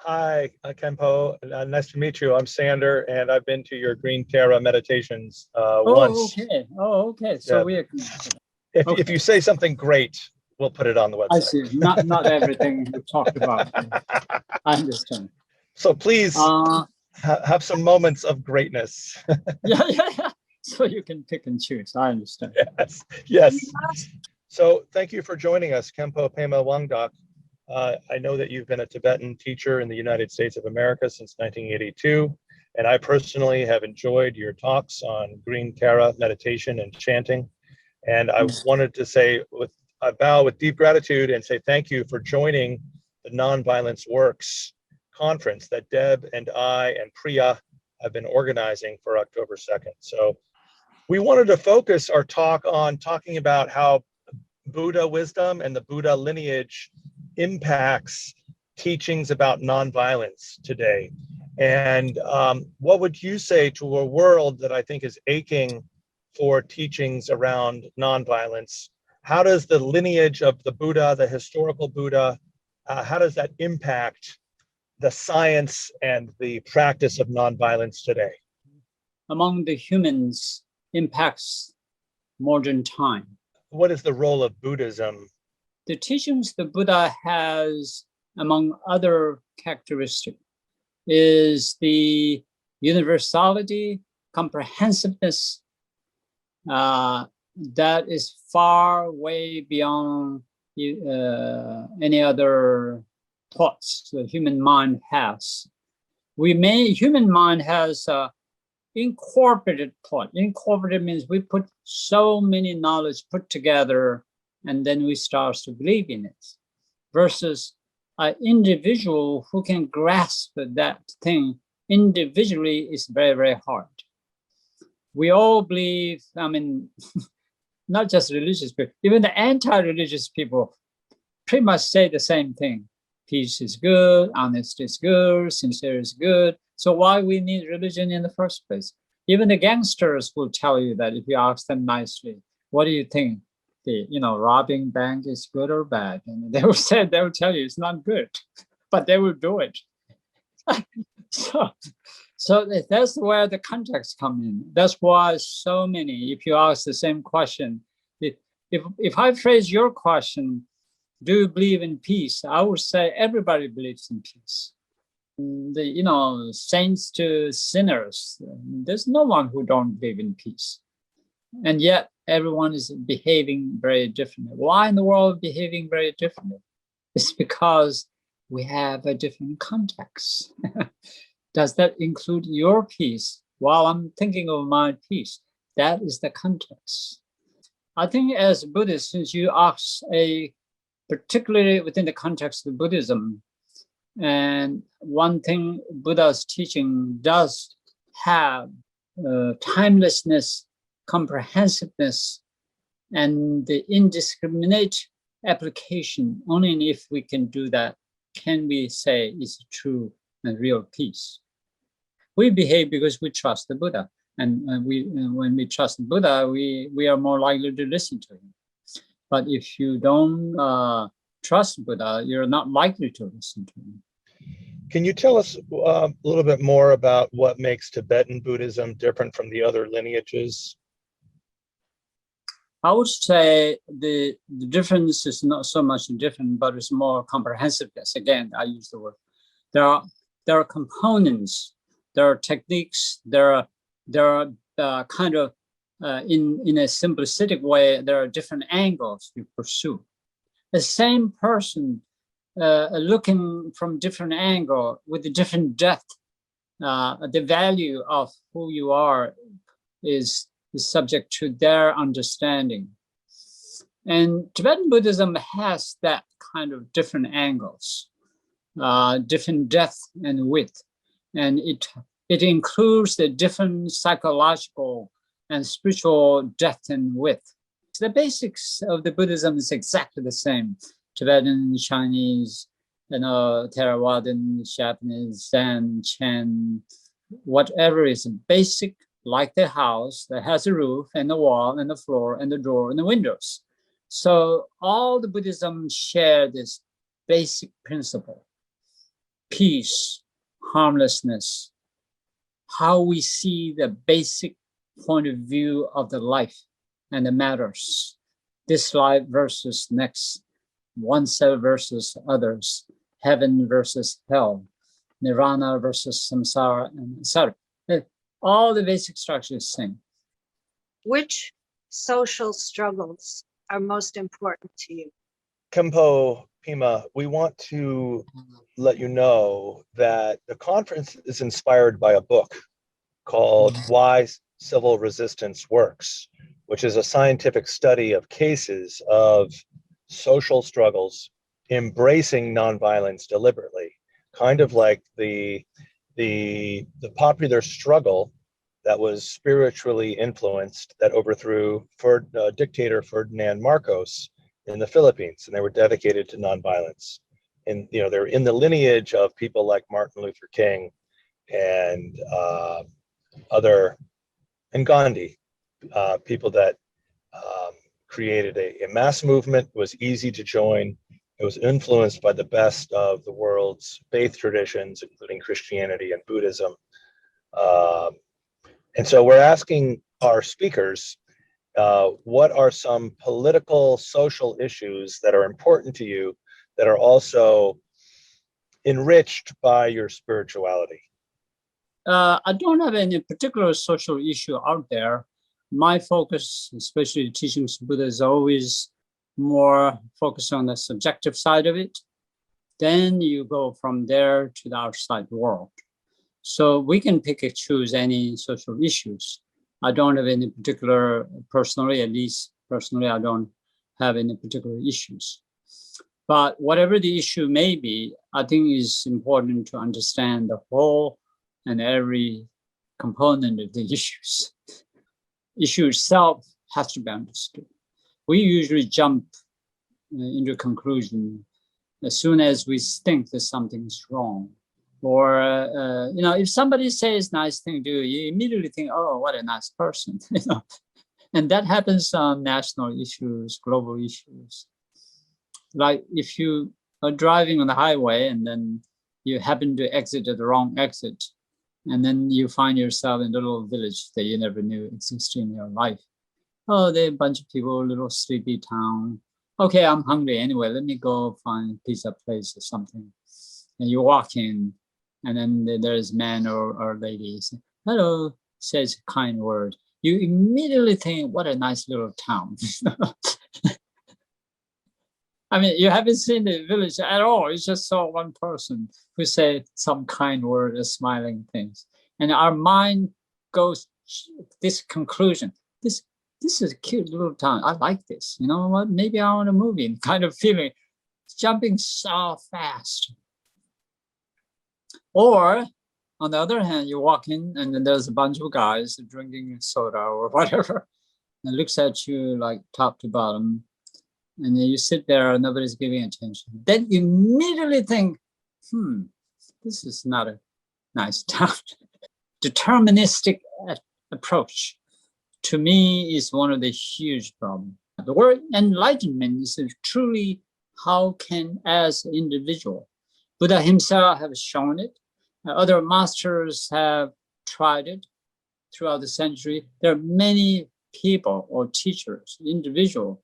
Hi, Kempo. Nice to meet you. I'm Sander, and I've been to your Green Terra meditations Oh, once. okay. Oh, okay. So Yeah. we are If okay. you say something great, we'll put it on the I website. see. Not everything we talked about. I understand. So please have some moments of greatness. Yeah. So you can pick and choose. I understand. Yes, yes. So thank you for joining us, Kempo Pema Wangdoc. I know that you've been a Tibetan teacher in the United States of America since 1982, and I personally have enjoyed your talks on Green Terra meditation and chanting. And I wanted to say, I bow with deep gratitude and say thank you for joining the Nonviolence Works conference that Deb and I and Priya have been organizing for October 2nd. So we wanted to focus our talk on talking about how Buddha wisdom and the Buddha lineage impacts teachings about nonviolence today. And what would you say to a world that I think is aching for teachings around nonviolence? How does the lineage of the Buddha, the historical Buddha, how does that impact the science and the practice of nonviolence today? Among the humans impacts modern time. What is the role of Buddhism? The teachings the Buddha has, among other characteristics, is the universality, comprehensiveness, that is far way beyond any other thoughts the human mind has. Human mind has incorporated thought. Incorporated means we put so many knowledge put together and then we start to believe in it. Versus an individual who can grasp that thing individually is very, very hard. We all believe, not just religious people, even the anti-religious people pretty much say the same thing. Peace is good, honesty is good, sincerity is good. So why we need religion in the first place? Even the gangsters will tell you that if you ask them nicely, what do you think? Robbing bank is good or bad? And they will tell you it's not good, but they will do it. So that's where the context come in. That's why so many, if you ask the same question, if I phrase your question, do you believe in peace? I would say everybody believes in peace. The saints to sinners, there's no one who don't believe in peace. And yet everyone is behaving very differently. Why in the world behaving very differently? It's because we have a different context. Does that include your peace? While I'm thinking of my peace, that is the context. I think as Buddhists, since you ask particularly within the context of Buddhism, and one thing Buddha's teaching does have timelessness, comprehensiveness, and the indiscriminate application. Only if we can do that can we say it's true and real peace. We behave because we trust the Buddha, and when we trust the Buddha, we are more likely to listen to him. But if you don't trust Buddha, you're not likely to listen to him. Can you tell us a little bit more about what makes Tibetan Buddhism different from the other lineages? I would say the difference is not so much different, but it's more comprehensiveness. Again, I use the word. There are components, there are techniques, there are kind of in a simplistic way, there are different angles you pursue. The same person looking from different angle with a different depth, the value of who you are is subject to their understanding. And Tibetan Buddhism has that kind of different angles, different depth and width. And it includes the different psychological and spiritual depth and width. The basics of the Buddhism is exactly the same. Tibetan, Chinese, Theravadan, Japanese, Zen, Chen, whatever is basic, like the house that has a roof and a wall and the floor and the door and the windows. So all the Buddhism share this basic principle. peace, harmlessness, how we see the basic point of view of the life and the matters. This life versus next, oneself versus others, heaven versus hell, nirvana versus samsara, and etc. All the basic structure is the same. Which social struggles are most important to you? Kempo Pema, we want to let you know that the conference is inspired by a book called Why Civil Resistance Works, which is a scientific study of cases of social struggles embracing nonviolence deliberately, kind of like the popular struggle that was spiritually influenced that overthrew dictator Ferdinand Marcos in the Philippines, and they were dedicated to nonviolence. And they're in the lineage of people like Martin Luther King and Gandhi, people that created a mass movement. It was easy to join. It was influenced by the best of the world's faith traditions, including Christianity and Buddhism. And so we're asking our speakers, what are some political, social issues that are important to you that are also enriched by your spirituality? I don't have any particular social issue out there. My focus, especially teachings of Buddha, is always more focused on the subjective side of it. Then you go from there to the outside world. So we can pick and choose any social issues. I don't have any particular, personally, at least personally, I don't have any particular issues. But whatever the issue may be, I think it's important to understand the whole and every component of the issues. Issue itself has to be understood. We usually jump into a conclusion as soon as we think that something's wrong. Or, if somebody says nice thing to you, you immediately think, oh, what a nice person. And that happens on national issues, global issues. Like if you are driving on the highway and then you happen to exit at the wrong exit, and then you find yourself in a little village that you never knew existed in your life. Oh, there are a bunch of people, a little sleepy town. Okay, I'm hungry anyway. Let me go find a pizza place or something. And you walk in, and then there's a man or lady. Hello, says a kind word. You immediately think, what a nice little town. I mean, you haven't seen the village at all. You just saw one person who said some kind word or smiling things. And our mind goes this conclusion. This is a cute little town. I like this. You know what? Maybe I want to move in. Kind of feeling. It's jumping so fast. Or, on the other hand, you walk in and then there's a bunch of guys drinking soda or whatever. And looks at you like top to bottom. And then you sit there and nobody's giving attention. Then you immediately think, this is not a nice town. Deterministic approach, to me, is one of the huge problems. The word enlightenment is truly how can, as an individual, Buddha himself has shown it. Other masters have tried it throughout the century. There are many people or teachers, individuals,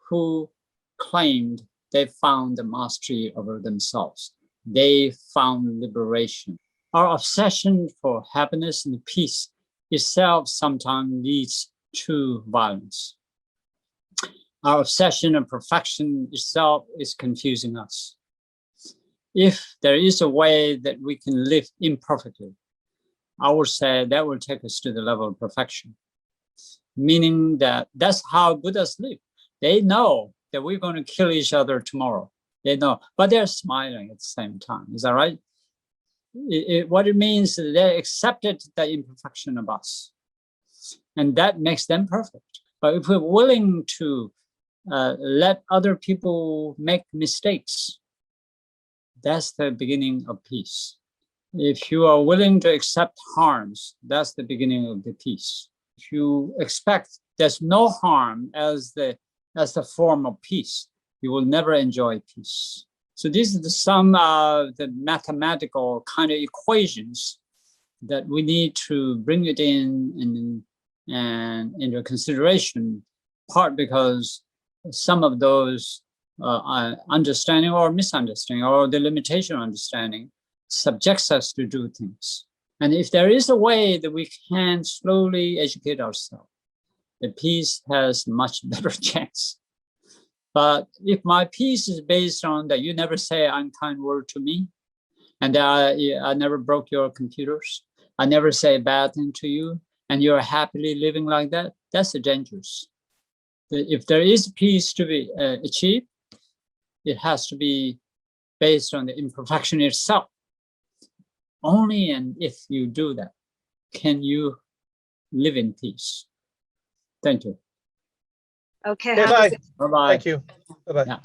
who claimed they found the mastery over themselves. They found liberation. Our obsession for happiness and peace itself sometimes leads to violence. Our obsession of perfection itself is confusing us. If there is a way that we can live imperfectly, I would say that will take us to the level of perfection. Meaning that that's how Buddhists live. They know that we're going to kill each other tomorrow. They know, but they're smiling at the same time. Is that right? What it means is they accepted the imperfection of us. And that makes them perfect. But if we're willing to let other people make mistakes, that's the beginning of peace. If you are willing to accept harms, that's the beginning of the peace. If you expect there's no harm as the form of peace, you will never enjoy peace. So this is some of the mathematical kind of equations that we need to bring it in and into consideration, part because some of those understanding or misunderstanding or the limitation of understanding subjects us to do things. And if there is a way that we can slowly educate ourselves, the peace has much better chance. But if my peace is based on that you never say an unkind word to me, and that I never broke your computers, I never say a bad thing to you, and you're happily living like that, that's dangerous. If there is peace to be achieved, it has to be based on the imperfection itself. Only and if you do that, can you live in peace. Thank you. Okay. Bye-bye. Bye-bye. Thank you. Bye-bye. Yeah.